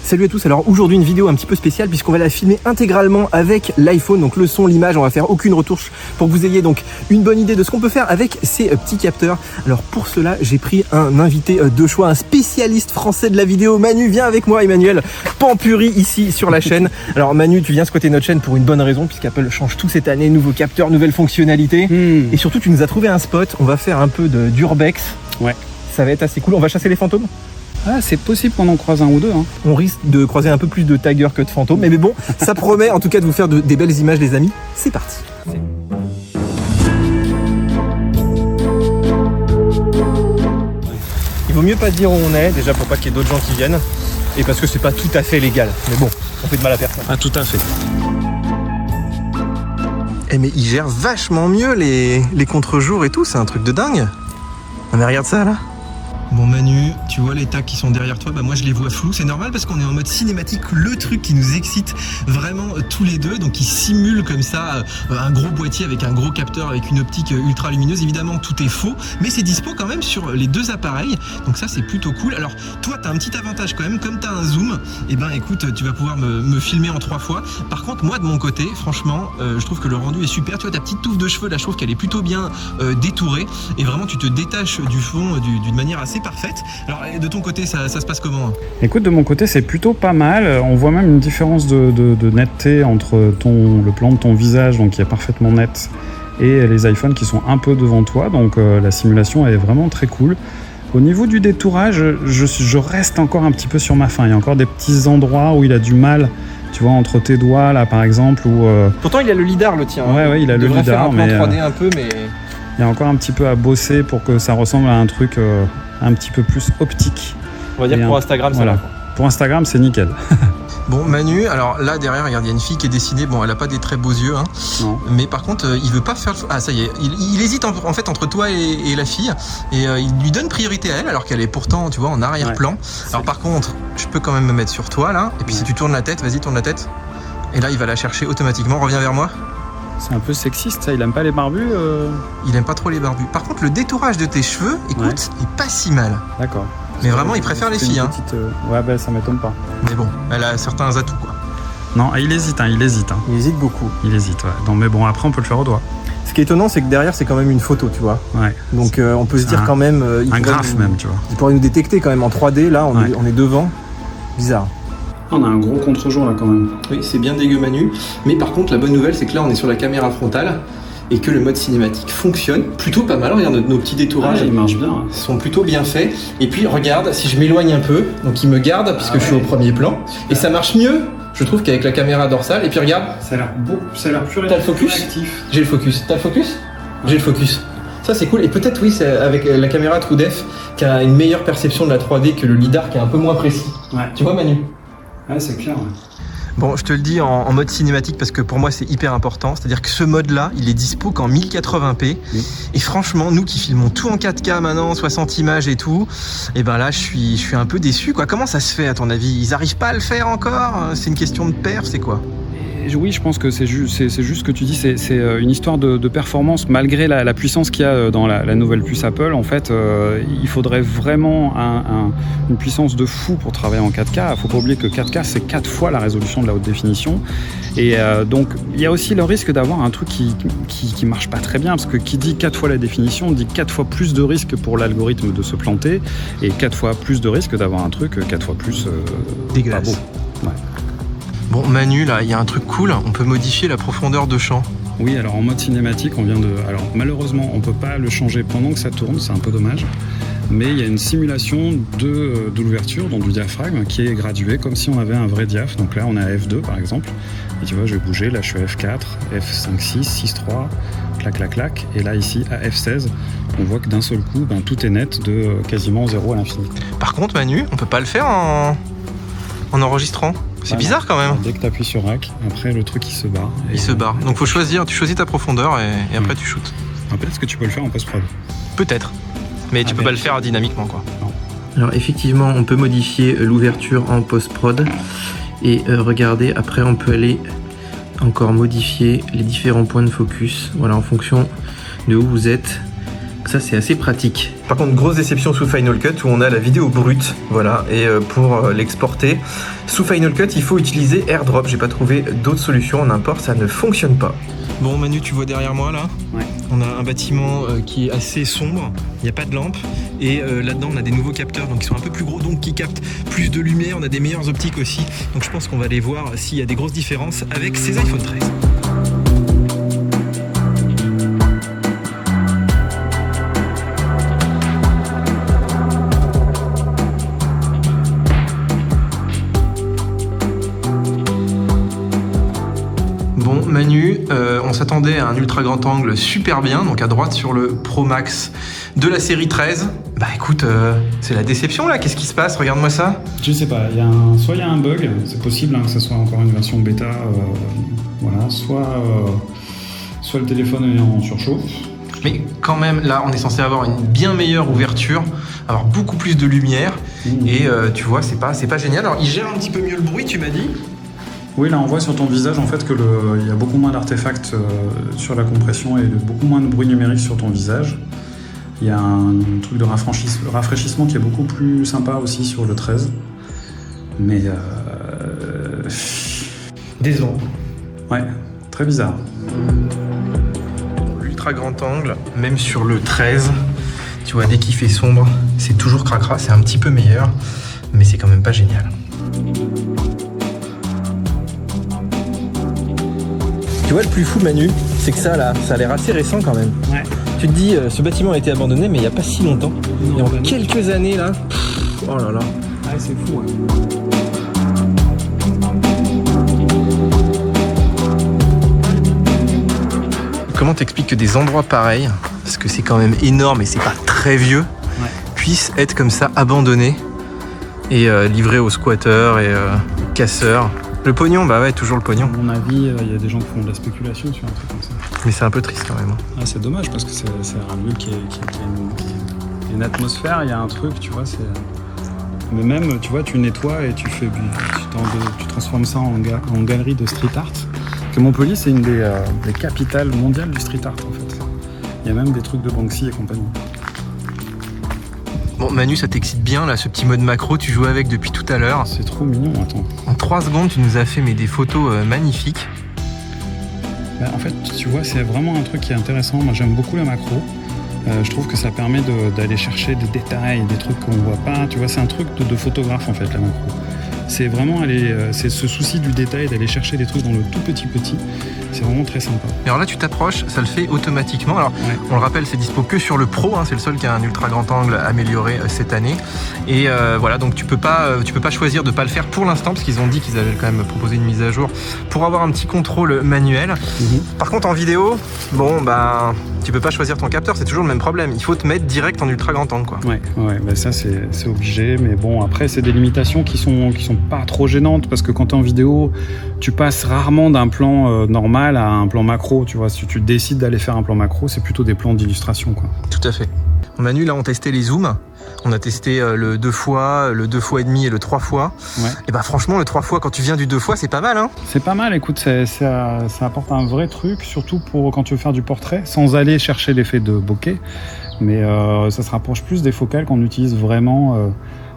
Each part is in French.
Salut à tous, alors aujourd'hui une vidéo un petit peu spéciale puisqu'on va la filmer intégralement avec l'iPhone, donc le son, l'image, on va faire aucune retouche pour que vous ayez donc une bonne idée de ce qu'on peut faire avec ces petits capteurs. Alors pour cela, j'ai pris un invité de choix, un spécialiste français de la vidéo. Manu, viens avec moi, Emmanuel Pampuri ici sur la chaîne. Alors Manu, tu viens squatter notre chaîne pour une bonne raison puisqu'Apple change tout cette année, nouveaux capteurs, nouvelles fonctionnalités. Et surtout tu nous as trouvé un spot, on va faire un peu d'urbex. Ouais. Ça va être assez cool, on va chasser les fantômes. Ah, c'est possible qu'on en croise un ou deux. Hein. On risque de croiser un peu plus de tigers que de fantômes, mais bon, ça promet en tout cas de vous faire des belles images, les amis. C'est parti. Il vaut mieux pas dire où on est, déjà pour pas qu'il y ait d'autres gens qui viennent, et parce que c'est pas tout à fait légal. Mais bon, on fait de mal à personne. Ah, tout à fait. Eh mais ils gèrent vachement mieux les contre-jours et tout, c'est un truc de dingue. Non mais regarde ça là. Bon Manu, tu vois les tags qui sont derrière toi, bah moi je les vois flous, c'est normal parce qu'on est en mode cinématique, le truc qui nous excite vraiment tous les deux, donc ils simulent comme ça un gros boîtier avec un gros capteur avec une optique ultra lumineuse. Évidemment tout est faux, mais c'est dispo quand même sur les deux appareils, donc ça c'est plutôt cool. Alors toi t'as un petit avantage quand même, comme t'as un zoom, et ben écoute, tu vas pouvoir me filmer en 3 fois. Par contre moi de mon côté, franchement, je trouve que le rendu est super. Tu vois ta petite touffe de cheveux là, je trouve qu'elle est plutôt bien détourée, et vraiment tu te détaches du fond d'une manière assez parfaite. Alors de ton côté ça se passe comment? Écoute, de mon côté c'est plutôt pas mal. On voit même une différence de netteté entre le plan de ton visage, donc qui est parfaitement net, et les iPhones qui sont un peu devant toi, donc la simulation est vraiment très cool. Au niveau du détourage, je reste encore un petit peu sur ma faim. Il y a encore des petits endroits où il a du mal, tu vois, entre tes doigts là par exemple, où pourtant il a le lidar le tien. Ouais, il a le lidar, faire un plan 3D un peu, mais il y a encore un petit peu à bosser pour que ça ressemble à un truc un petit peu plus optique. On va dire que pour Instagram, ça voilà. va. Pour Instagram, c'est nickel. Bon, Manu, alors là derrière, regarde, il y a une fille qui est dessinée. Bon, elle a pas des très beaux yeux, hein. Non. Mais par contre, il veut pas faire. Ah, ça y est, il hésite en fait entre toi et la fille, et il lui donne priorité à elle, alors qu'elle est pourtant, tu vois, en arrière-plan. Ouais. Alors par contre, je peux quand même me mettre sur toi là, et puis si tu tournes la tête, vas-y, tourne la tête. Et là, il va la chercher automatiquement. Reviens vers moi. C'est un peu sexiste, ça. Il aime pas les barbus. Il aime pas trop les barbus. Par contre, le détourage de tes cheveux, écoute, est pas si mal. D'accord. Mais vraiment, il préfère les filles. Petite, ouais, bah ça m'étonne pas. Mais bon, elle a certains atouts, quoi. Non, il hésite. Il hésite beaucoup. Il hésite, ouais. Non, mais bon, après, on peut le faire au doigt. Ce qui est étonnant, c'est que derrière, c'est quand même une photo, tu vois. Ouais. Donc, on peut se dire quand même. Un graphe même, tu vois. Il pourrait nous détecter quand même en 3D. Là, on est devant. Bizarre. On a un gros contre-jour là quand même. Oui, c'est bien dégueu Manu. Mais par contre, la bonne nouvelle, c'est que là, on est sur la caméra frontale et que le mode cinématique fonctionne plutôt pas mal. Regarde, nos petits détourages, ils marchent bien. Sont plutôt bien faits. Et puis, regarde, si je m'éloigne un peu, donc il me garde puisque je suis au premier plan. Super. Et ça marche mieux, je trouve, qu'avec la caméra dorsale. Et puis, regarde. Ça a l'air plus T'as le focus ? J'ai le focus. T'as le focus ? J'ai le focus. Ça, c'est cool. Et peut-être, oui, c'est avec la caméra TrueDepth qui a une meilleure perception de la 3D que le lidar qui est un peu moins précis. Ouais. Tu vois, Manu ? Ouais, c'est clair. Ouais. Bon, je te le dis en mode cinématique parce que pour moi c'est hyper important. C'est-à-dire que ce mode-là, il est dispo qu'en 1080p. Oui. Et franchement, nous qui filmons tout en 4K maintenant, 60 images et tout, et ben là, je suis un peu déçu, quoi. Comment ça se fait à ton avis? Ils arrivent pas à le faire encore? C'est une question de perf, c'est quoi? Oui, je pense que c'est juste ce que tu dis, c'est une histoire de performance. Malgré la puissance qu'il y a dans la nouvelle puce Apple, en fait, il faudrait vraiment une puissance de fou pour travailler en 4K. Il faut pas oublier que 4K, c'est 4 fois la résolution de la haute définition. Et donc, il y a aussi le risque d'avoir un truc qui marche pas très bien, parce que qui dit 4 fois la définition, dit 4 fois plus de risque pour l'algorithme de se planter, et 4 fois plus de risque d'avoir un truc 4 fois plus dégueulasse. Pas beau. Ouais. Bon Manu, là, il y a un truc cool, on peut modifier la profondeur de champ. Oui, alors en mode cinématique, alors malheureusement, on peut pas le changer pendant que ça tourne, c'est un peu dommage. Mais il y a une simulation de l'ouverture, donc du diaphragme, qui est graduée comme si on avait un vrai diaph. Donc là, on est à F2 par exemple. Et tu vois, je vais bouger, là je suis à F4, F5, 6, 6.3, clac, clac, clac. Et là ici, à F16, on voit que d'un seul coup, tout est net de quasiment 0 à l'infini. Par contre, Manu, on peut pas le faire en enregistrant. C'est bizarre quand même. Dès que tu appuies sur Rack, après le truc il se barre. Il se barre. Donc faut choisir, tu choisis ta profondeur et après tu shootes. Peut-être que tu peux le faire en post-prod. Peut-être. Mais tu peux pas le faire dynamiquement, quoi. Non. Alors effectivement, on peut modifier l'ouverture en post-prod. Et regardez, après on peut aller encore modifier les différents points de focus. Voilà, en fonction de où vous êtes. Ça c'est assez pratique. Par contre, grosse déception sous Final Cut où on a la vidéo brute, voilà, et pour l'exporter sous Final Cut, il faut utiliser AirDrop. J'ai pas trouvé d'autre solution en import, ça ne fonctionne pas. Bon Manu, tu vois derrière moi là, ouais. On a un bâtiment qui est assez sombre, il n'y a pas de lampe, et là-dedans on a des nouveaux capteurs, donc qui sont un peu plus gros, donc qui captent plus de lumière, on a des meilleures optiques aussi, donc je pense qu'on va aller voir s'il y a des grosses différences avec ces iPhone 13. Bon Manu, on s'attendait à un ultra grand angle super bien, donc à droite sur le Pro Max de la série 13. Bah écoute, c'est la déception là, qu'est-ce qui se passe? Regarde-moi ça. Je sais pas, soit il y a un bug, c'est possible hein, que ce soit encore une version bêta, voilà, soit le téléphone est en surchauffe. Mais quand même, là, on est censé avoir une bien meilleure ouverture, avoir beaucoup plus de lumière, et tu vois, c'est pas génial. Alors, il gère un petit peu mieux le bruit, tu m'as dit? Oui, là on voit sur ton visage en fait que il y a beaucoup moins d'artefacts sur la compression et beaucoup moins de bruit numérique sur ton visage. Il y a un truc de rafraîchissement qui est beaucoup plus sympa aussi sur le 13. Mais décevant. Ouais, très bizarre. L'ultra grand angle, même sur le 13, tu vois, dès qu'il fait sombre, c'est toujours cracra, c'est un petit peu meilleur, mais c'est quand même pas génial. Tu vois, le plus fou, Manu, c'est que ça, là, ça a l'air assez récent quand même. Ouais. Tu te dis, ce bâtiment a été abandonné, mais il n'y a pas si longtemps. Non, et en quelques années, là, oh là là. Ah, c'est fou, ouais. Comment t'expliques que des endroits pareils, parce que c'est quand même énorme et c'est pas très vieux, Ouais. puissent être comme ça abandonnés et livrés aux squatteurs et casseurs? Le pognon, bah ouais, toujours le pognon. À mon avis, il y a des gens qui font de la spéculation sur un truc comme ça. Mais c'est un peu triste quand même. Ah, c'est dommage parce que c'est un lieu qui a une atmosphère, il y a un truc, tu vois, c'est... Mais même, tu vois, tu nettoies et tu transformes ça en galerie de street art. Que Montpellier, c'est une des capitales mondiales du street art, en fait. Il y a même des trucs de Banksy et compagnie. Bon, Manu, ça t'excite bien, là, ce petit mode macro, tu joues avec depuis tout à l'heure. C'est trop mignon, attends. En 3 secondes, tu nous as fait des photos magnifiques. Bah, en fait, tu vois, c'est vraiment un truc qui est intéressant. Moi, j'aime beaucoup la macro. Je trouve que ça permet d'aller chercher des détails, des trucs qu'on voit pas. Tu vois, c'est un truc de photographe, en fait, la macro. C'est vraiment c'est ce souci du détail, d'aller chercher des trucs dans le tout petit. C'est vraiment très sympa. Et alors là, tu t'approches, ça le fait automatiquement. Alors, ouais. On le rappelle, c'est dispo que sur le Pro, hein, c'est le seul qui a un ultra grand angle amélioré cette année. Et voilà, donc tu peux pas choisir de pas le faire pour l'instant, parce qu'ils ont dit qu'ils avaient quand même proposé une mise à jour pour avoir un petit contrôle manuel. Par contre, en vidéo, bon, bah, tu peux pas choisir ton capteur, c'est toujours le même problème. Il faut te mettre direct en ultra grand angle, quoi. Ouais, bah ça c'est obligé, mais bon, après c'est des limitations qui sont pas trop gênantes, parce que quand t'es en vidéo, tu passes rarement d'un plan normal à un plan macro, tu vois. Si tu décides d'aller faire un plan macro, c'est plutôt des plans d'illustration, quoi. Tout à fait. Manu, là, on testait les zooms. On a testé le 2 fois, le 2 fois et demi et le 3 fois. Ouais. Et bah franchement, le 3 fois, quand tu viens du 2 fois, c'est pas mal, hein. C'est pas mal, écoute, ça apporte un vrai truc, surtout pour quand tu veux faire du portrait, sans aller chercher l'effet de bokeh. Mais ça se rapproche plus des focales qu'on utilise vraiment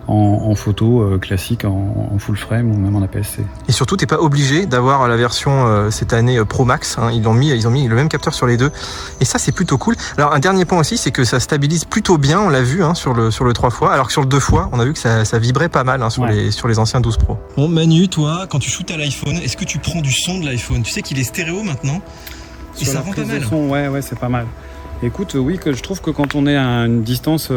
en photo classique, en full frame ou même en APS-C. Et surtout, t'es pas obligé d'avoir la version cette année Pro Max, hein. Ils ont mis le même capteur sur les deux. Et ça, c'est plutôt cool. Alors, un dernier point aussi, c'est que ça stabilise plutôt bien, on l'a vu, hein, sur le 3 fois. Alors que sur le 2 fois, on a vu que ça vibrait pas mal, hein, sur les anciens 12 Pro. Bon, Manu, toi, quand tu shootes à l'iPhone, est-ce que tu prends du son de l'iPhone? Tu sais qu'il est stéréo maintenant. Et ça rend pas mal. Ouais, c'est pas mal. Écoute, oui, que je trouve que quand on est à une distance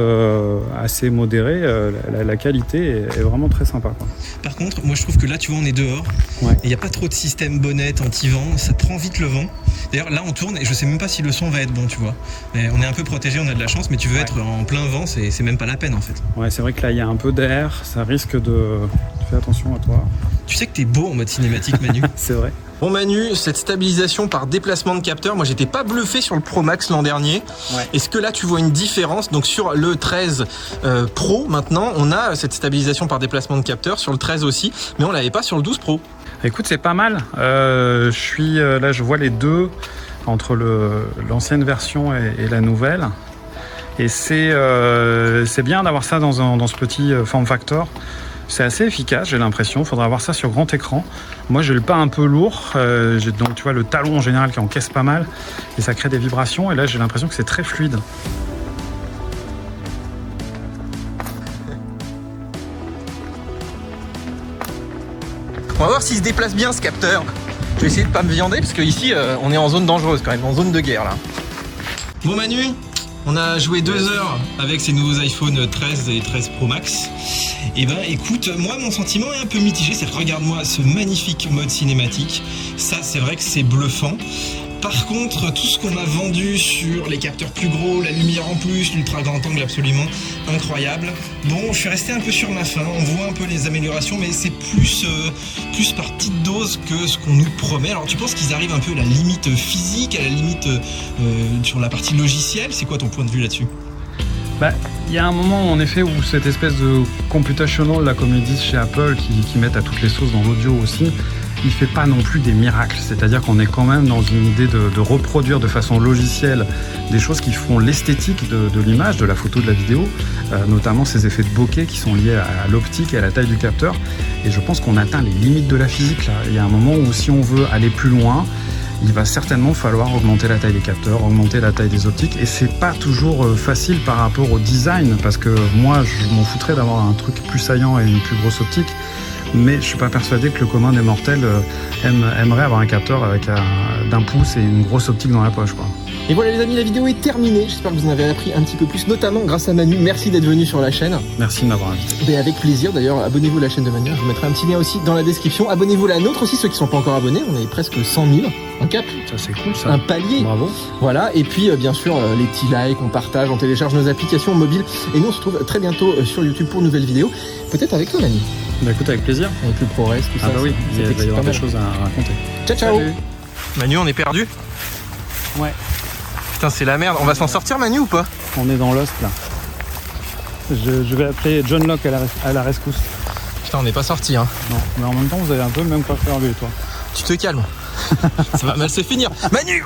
assez modérée, la qualité est vraiment très sympa, quoi. Par contre, moi je trouve que là, tu vois, on est dehors. Ouais. Et il n'y a pas trop de système bonnette, anti-vent, ça prend vite le vent. D'ailleurs, là, on tourne et je sais même pas si le son va être bon, tu vois. Mais on est un peu protégé, on a de la chance, mais tu veux être en plein vent, c'est même pas la peine en fait. Ouais, c'est vrai que là, il y a un peu d'air, ça risque de... Fais attention à toi. Tu sais que t'es beau en mode cinématique, Manu. C'est vrai. Bon Manu, cette stabilisation par déplacement de capteur, moi j'étais pas bluffé sur le Pro Max l'an dernier. Ouais. Est-ce que là tu vois une différence? Donc sur le 13 Pro maintenant, on a cette stabilisation par déplacement de capteur, sur le 13 aussi, mais on l'avait pas sur le 12 Pro. Écoute, c'est pas mal. Là, je vois les deux entre l'ancienne version et la nouvelle. Et c'est bien d'avoir ça dans ce petit form factor. C'est assez efficace, j'ai l'impression. Il faudra avoir ça sur grand écran. Moi, j'ai le pas un peu lourd. Donc, tu vois, le talon en général qui encaisse pas mal. Et ça crée des vibrations. Et là, j'ai l'impression que c'est très fluide. On va voir s'il se déplace bien ce capteur. Je vais essayer de pas me viander parce qu'ici on est en zone dangereuse quand même, en zone de guerre là. Bon Manu, on a joué 2 heures avec ces nouveaux iPhone 13 et 13 Pro Max. Et ben écoute, moi mon sentiment est un peu mitigé, c'est que regarde-moi ce magnifique mode cinématique. Ça c'est vrai que c'est bluffant. Par contre, tout ce qu'on m'a vendu sur les capteurs plus gros, la lumière en plus, l'ultra grand angle absolument incroyable. Bon, je suis resté un peu sur ma faim, on voit un peu les améliorations, mais c'est plus par petite dose que ce qu'on nous promet. Alors tu penses qu'ils arrivent un peu à la limite physique, à la limite sur la partie logicielle? C'est quoi ton point de vue là-dessus? Il y a un moment en effet où cette espèce de computational, là, comme ils disent chez Apple, qui mettent à toutes les sauces dans l'audio aussi, il fait pas non plus des miracles. C'est-à-dire qu'on est quand même dans une idée de reproduire de façon logicielle des choses qui font l'esthétique de l'image, de la photo, de la vidéo, notamment ces effets de bokeh qui sont liés à l'optique et à la taille du capteur. Et je pense qu'on atteint les limites de la physique là. Il y a un moment où si on veut aller plus loin, il va certainement falloir augmenter la taille des capteurs, augmenter la taille des optiques, et c'est pas toujours facile par rapport au design, parce que moi je m'en foutrais d'avoir un truc plus saillant et une plus grosse optique, mais je suis pas persuadé que le commun des mortels aimerait avoir un capteur avec d'un pouce et une grosse optique dans la poche, quoi. Et voilà les amis, la vidéo est terminée. J'espère que vous en avez appris un petit peu plus, notamment grâce à Manu. Merci d'être venu sur la chaîne. Merci de m'avoir invité. Mais avec plaisir. D'ailleurs, abonnez-vous à la chaîne de Manu. Je vous mettrai un petit lien aussi dans la description. Abonnez-vous à la nôtre aussi, ceux qui ne sont pas encore abonnés. On est presque 100 000. Un cap. Ça c'est cool ça. Un palier. Bravo. Voilà. Et puis bien sûr, les petits likes, on partage, on télécharge nos applications mobiles. Et nous on se retrouve très bientôt sur YouTube pour une nouvelle vidéo. Peut-être avec toi Manu. Écoute, avec plaisir. Avec le ProRes, tout ça. Ah bah oui, il va y avoir des choses à raconter. Ciao ciao. Salut. Manu, on est perdu? Ouais. Putain, c'est la merde. On va s'en sortir Manu ou pas? On est dans Lost là. Je vais appeler John Locke à la rescousse. Putain, on n'est pas sorti hein. Non, mais en même temps vous avez un peu le même coiffeur lui et toi. Tu te calmes. Ça va mal se finir. Manu!